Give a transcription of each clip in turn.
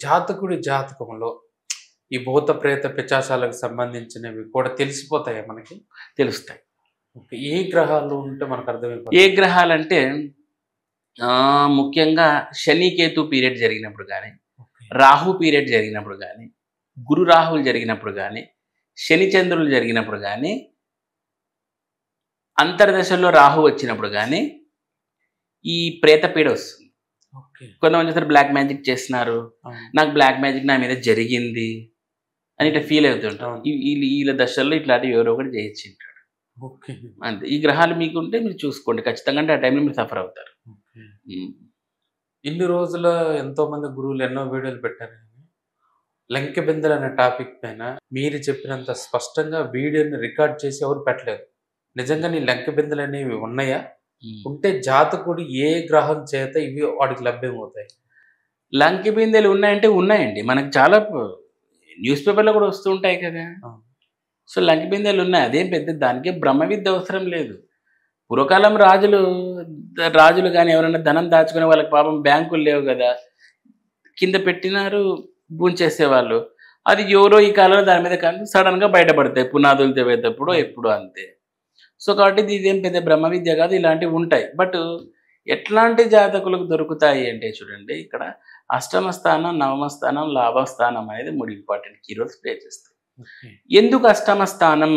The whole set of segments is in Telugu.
జాతకుడి జాతకంలో ఈ భూత ప్రేత పిశాచాలకు సంబంధించినవి కూడా తెలిసిపోతాయా మనకి? తెలుస్తాయి. ఓకే. ఏ గ్రహాలు ఉంటే మనకు ఏ అర్థమైపోతుంది? గ్రహాలంటే ముఖ్యంగా శని కేతు పీరియడ్ జరిగినప్పుడు కానీ, ఓకే. రాహు పీరియడ్ జరిగినప్పుడు కానీ, గురు రాహులు జరిగినప్పుడు కానీ, శని చంద్రులు జరిగినప్పుడు కానీ, అంతర్దశలో రాహు వచ్చినప్పుడు కానీ ఈ ప్రేతపీడ వస్తుంది. ఓకే. కొంతమంది సార్ బ్లాక్ మ్యాజిక్ చేస్తున్నారు, అవును. నాకు బ్లాక్ మ్యాజిక్ నా మీద జరిగింది అని ఇట్లా ఫీల్ అవుతుంటారు. అవును. వీళ్ళ దశల్లో ఇట్లాంటివి ఎవరో ఒకటి చేయించింటారు. ఓకే. అంతే. ఈ గ్రహాలు మీకు ఉంటే మీరు చూసుకోండి ఖచ్చితంగా, అంటే ఆ టైంలో మీరు సఫర్ అవుతారు. ఓకే. ఉమ్. ఇన్ని రోజుల ఎంతో మంది గురువులు ఎన్నో వీడియోలు పెట్టారు కానీ, లంకె బిందెలు అనే టాపిక్ పైన మీరు చెప్పినంత స్పష్టంగా వీడియోని రికార్డ్ చేసి ఎవరు పెట్టలేదు. నిజంగా నీ లంకె బిందెలు అనేవి ఉన్నాయా? ఉంటే జాతకుడు ఏ గ్రహం చేత ఇవి వాడికి లభ్యమవుతాయి? లంకి బిందెలు ఉన్నాయంటే ఉన్నాయండి, మనకు చాలా న్యూస్ పేపర్లో కూడా వస్తూ ఉంటాయి కదా. అవును. సో లంకి బిందెలు ఉన్నాయి, అదేం పెద్ద దానికి బ్రహ్మ విద్య అవసరం లేదు. పూర్వకాలం రాజులు కానీ ఎవరైనా ధనం దాచుకునే వాళ్ళకి పాపం బ్యాంకులు లేవు కదా, కింద పెట్టినారు భూంచేసేవాళ్ళు. అది ఎవరో ఈ కాలంలో దాని మీద కానీ సడన్గా బయటపడతాయి, పునాదులు తెవేటప్పుడు ఎప్పుడు అంతే. సో కాబట్టి ఇదేం పెద్ద బ్రహ్మ విద్య కాదు, ఇలాంటివి ఉంటాయి. బట్ ఎట్లాంటి జాతకులకు దొరుకుతాయి అంటే చూడండి, ఇక్కడ అష్టమ స్థానం, నవమ స్థానం, లాభస్థానం అనేది 3 ఇంపార్టెంట్ కీ రోల్స్ ప్లే చేస్తాయి. ఓకే. ఎందుకు అష్టమ స్థానం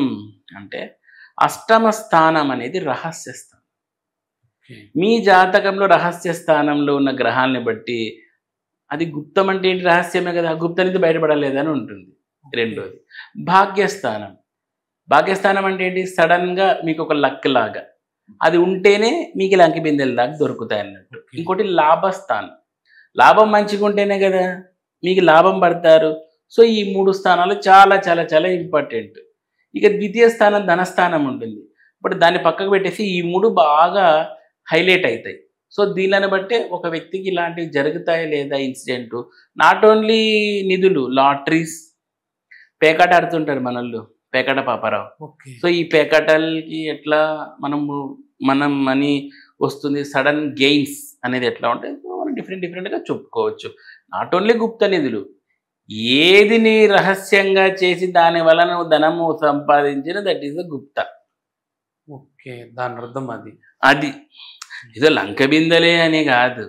అంటే, అష్టమ స్థానం అనేది రహస్య స్థానం. ఓకే. మీ జాతకంలో రహస్య స్థానంలో ఉన్న గ్రహాలని బట్టి అది గుప్తం అంటే ఏంటి, రహస్యమే కదా, గుప్తం నుంచి బయటపడలేదని ఉంటుంది. రెండోది భాగ్యస్థానం. భాగ్యస్థానం అంటే ఏంటి, సడన్గా మీకు ఒక లక్ లాగా అది ఉంటేనే మీకు లంకి బిందెల దాకా దొరుకుతాయి అన్నట్టు. ఓకే. ఇంకోటి లాభస్థానం. లాభం మంచిగా ఉంటేనే కదా మీకు లాభం పడతారు. సో ఈ 3 స్థానాలు చాలా చాలా చాలా ఇంపార్టెంట్. ఇక ద్వితీయ స్థానం ధనస్థానం ఉంటుంది. ఇప్పుడు దాన్ని పక్కకు పెట్టేసి ఈ 3 బాగా హైలైట్ అవుతాయి. సో దీనిని బట్టే ఒక వ్యక్తికి ఇలాంటివి జరుగుతాయి లేదా ఇన్సిడెంట్. నాట్ ఓన్లీ నిధులు, లాటరీస్, పేకాట ఆడుతుంటారు మనోళ్ళు, పేకాట పాపారావు. ఓకే. సో ఈ పేకాటలకి ఎట్లా మనం మనీ వస్తుంది, సడన్ గెయిన్స్ అనేది ఎట్లా ఉంటాయి, మనం డిఫరెంట్గా చెప్పుకోవచ్చు. నాట్ ఓన్లీ గుప్త నిధులు, ఏది నీ రహస్యంగా చేసి దాని వలన నువ్వు ధనము సంపాదించిన that is the Gupta. Okay. దాని అర్థం అది. అది ఏదో లంక బిందెలే అని కాదు.